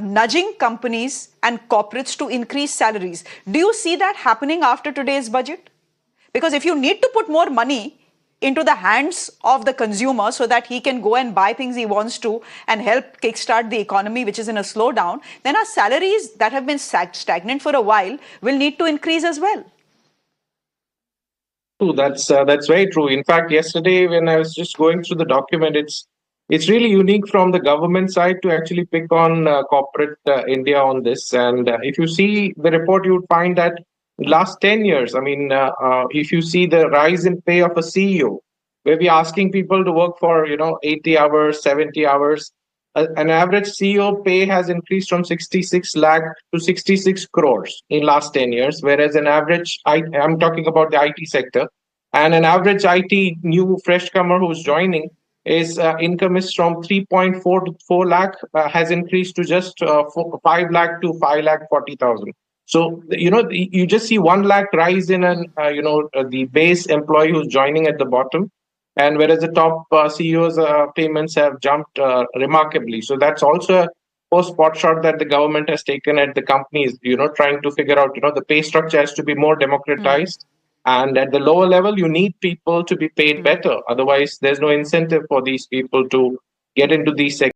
nudging companies and corporates to increase salaries. Do you see that happening after today's budget? Because if you need to put more money into the hands of the consumer so that he can go and buy things he wants to and help kickstart the economy, which is in a slowdown, then our salaries that have been stagnant for a while will need to increase as well. True, that's very true. In fact, yesterday when I was just going through the document, it's really unique from the government side to actually pick on corporate India on this. And if you see the report, you would find that last 10 years, I mean, if you see the rise in pay of a CEO, where we're asking people to work for, 80 hours, 70 hours, an average CEO pay has increased from 66 lakh to 66 crores in last 10 years, whereas an average, I'm talking about the IT sector, and an average IT new fresh comer who's joining, his income is from 3.4 to 4 lakh, has increased to just 5 lakh to 5 lakh 40,000. So, you just see 1 lakh rise in the base employee who's joining at the bottom. And whereas the top CEOs payments have jumped remarkably. So that's also a post-pot shot that the government has taken at the companies, trying to figure out, the pay structure has to be more democratized. And at the lower level, you need people to be paid better. Otherwise, there's no incentive for these people to get into these sectors.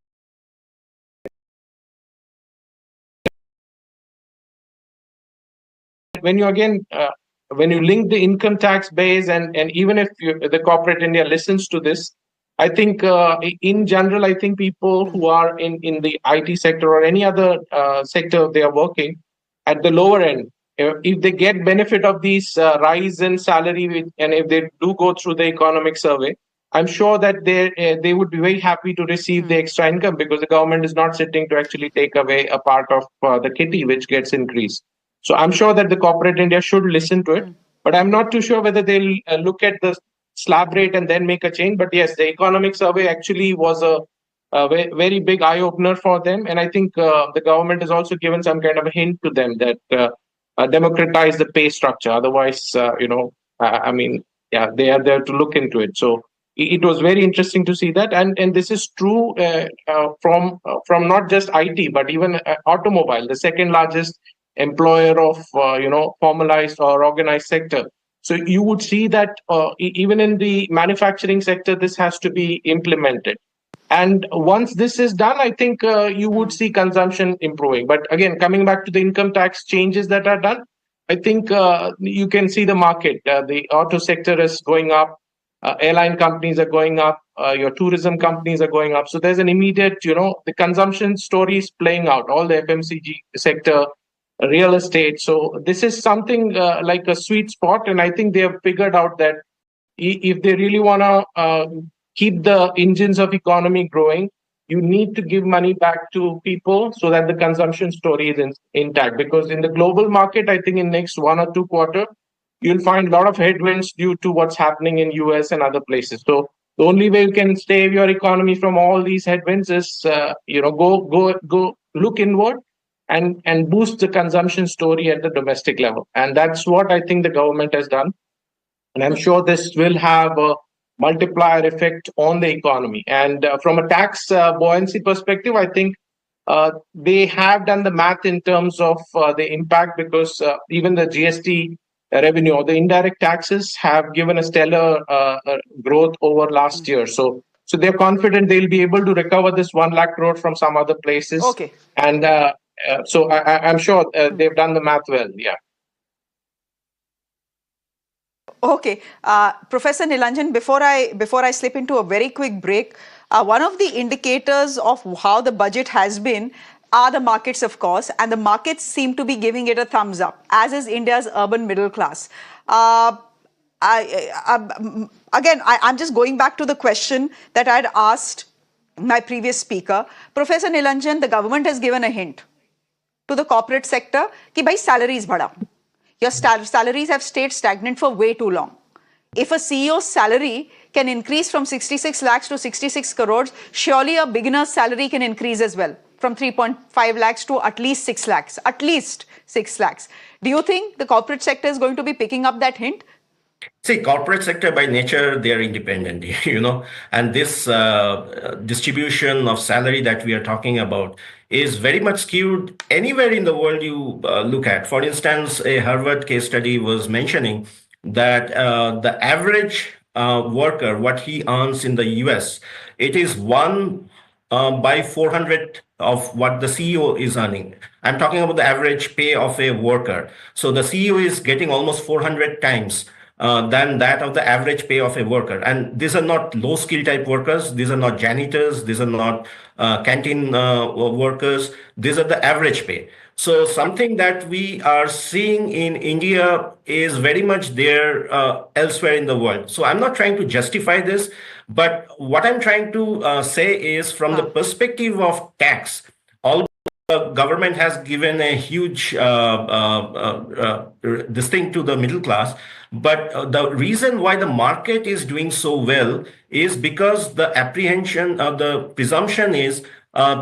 When you link the income tax base and even if the corporate India listens to this, I think in general, I think people who are in the IT sector or any other sector they are working at the lower end, if they get benefit of these rise in salary and if they do go through the economic survey, I'm sure that they would be very happy to receive the extra income because the government is not sitting to actually take away a part of the kitty which gets increased. So I'm sure that the corporate India should listen to it, but I'm not too sure whether they'll look at the slab rate and then make a change. But yes, the economic survey actually was a very big eye opener for them. And I think the government has also given some kind of a hint to them that democratize the pay structure. Otherwise, they are there to look into it. So it was very interesting to see that. And this is true from not just IT, but even automobile, the second largest employer of formalized or organized sector. So you would see that even in the manufacturing sector, this has to be implemented. And once this is done, I think you would see consumption improving. But again, coming back to the income tax changes that are done, I think you can see the market. The auto sector is going up. Airline companies are going up. Your tourism companies are going up. So there's an immediate, the consumption story is playing out. All the FMCG sector, real estate. So this is something like a sweet spot. And I think they have figured out that if they really want to keep the engines of economy growing, you need to give money back to people so that the consumption story is intact. Because in the global market, I think in next 1 or 2 quarters, you'll find a lot of headwinds due to what's happening in US and other places. So the only way you can save your economy from all these headwinds is, go look inward and boost the consumption story at the domestic level. And that's what I think the government has done. And I'm sure this will have a multiplier effect on the economy. And from a tax buoyancy perspective, I think they have done the math in terms of the impact because even the GST revenue or the indirect taxes have given a stellar growth over last year. So they're confident they'll be able to recover this 1 lakh crore from some other places. Okay. And so I'm sure they've done the math well. Yeah. Okay, Professor Nilanjan, before I slip into a very quick break, one of the indicators of how the budget has been are the markets, of course, and the markets seem to be giving it a thumbs up, as is India's urban middle class. I'm just going back to the question that I had asked my previous speaker. Professor Nilanjan, the government has given a hint to the corporate sector कि भाई salaries बढ़ा. Your salaries have stayed stagnant for way too long. If a CEO's salary can increase from 66 lakhs to 66 crores, surely a beginner's salary can increase as well, from 3.5 lakhs to at least 6 lakhs. At least 6 lakhs. Do you think the corporate sector is going to be picking up that hint? See, corporate sector by nature, they are independent, and this distribution of salary that we are talking about is very much skewed anywhere in the world you look at. For instance, a Harvard case study was mentioning that the average worker, what he earns in the US, it is one by 400 of what the CEO is earning. I'm talking about the average pay of a worker. So the CEO is getting almost 400 times than that of the average pay of a worker. And these are not low skill type workers. These are not janitors. These are not canteen workers. These are the average pay. So something that we are seeing in India is very much there elsewhere in the world. So I'm not trying to justify this, but what I'm trying to say is from the perspective of tax, the government has given a huge this thing to the middle class. But the reason why the market is doing so well is because the apprehension of the presumption is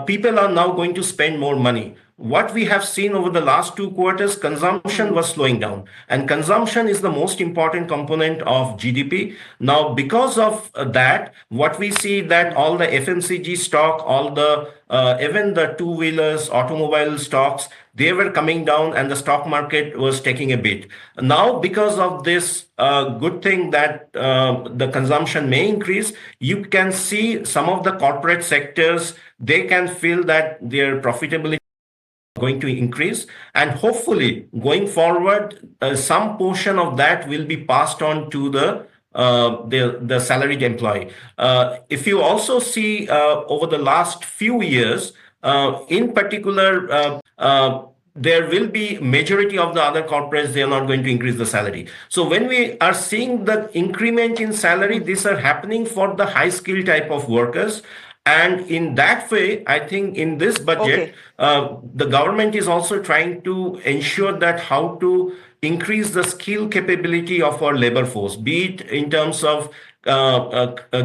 people are now going to spend more money. What we have seen over the last 2 quarters, consumption was slowing down, and consumption is the most important component of GDP. Now, because of that, what we see that all the FMCG stock, all the even the two-wheelers, automobile stocks, they were coming down, and the stock market was taking a beat. Now, because of this good thing that the consumption may increase, you can see some of the corporate sectors, they can feel that their profitability going to increase, and hopefully going forward some portion of that will be passed on to the salaried employee. If you also see over the last few years, in particular, there will be majority of the other corporates, they are not going to increase the salary. So when we are seeing the increment in salary, these are happening for the high skill type of workers. And in that way, I think in this budget, the government is also trying to ensure that how to increase the skill capability of our labor force, be it in terms of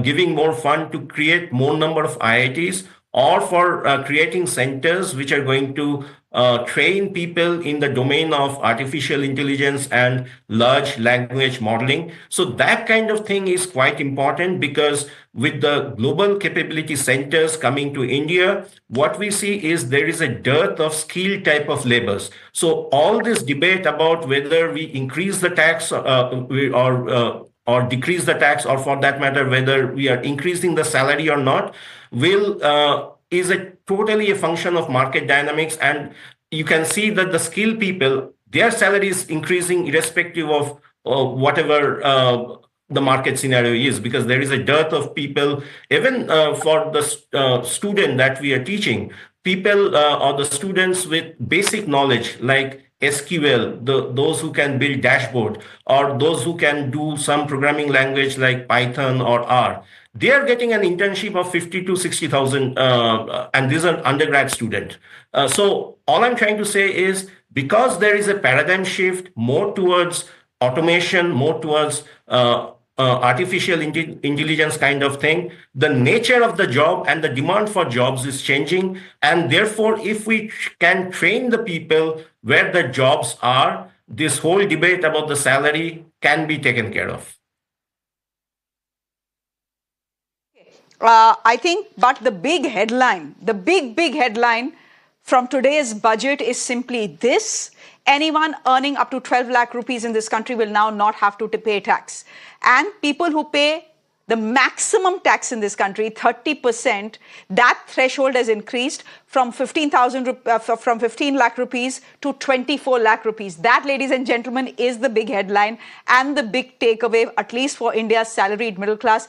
giving more fund to create more number of IITs, or for creating centers which are going to train people in the domain of artificial intelligence and large language modeling. So that kind of thing is quite important, because with the global capability centers coming to India, what we see is there is a dearth of skilled type of labors. So all this debate about whether we increase the tax or decrease the tax, or for that matter, whether we are increasing the salary or not, is a totally a function of market dynamics. And you can see that the skilled people, their salary is increasing irrespective of whatever the market scenario is, because there is a dearth of people, even for the student that we are teaching, people or the students with basic knowledge like SQL, those who can build dashboard, or those who can do some programming language like Python or R, they are getting an internship of 50 to 60,000, and these are undergrad student. So all I'm trying to say is, because there is a paradigm shift more towards automation, more towards artificial intelligence kind of thing, the nature of the job and the demand for jobs is changing. And therefore, if we can train the people where the jobs are, this whole debate about the salary can be taken care of. I think, but the big headline, the big headline from today's budget is simply this: anyone earning up to 12 lakh rupees in this country will now not have to pay tax. And people who pay the maximum tax in this country, 30%, that threshold has increased from 15 lakh rupees to 24 lakh rupees. That, ladies and gentlemen, is the big headline and the big takeaway, at least for India's salaried middle class.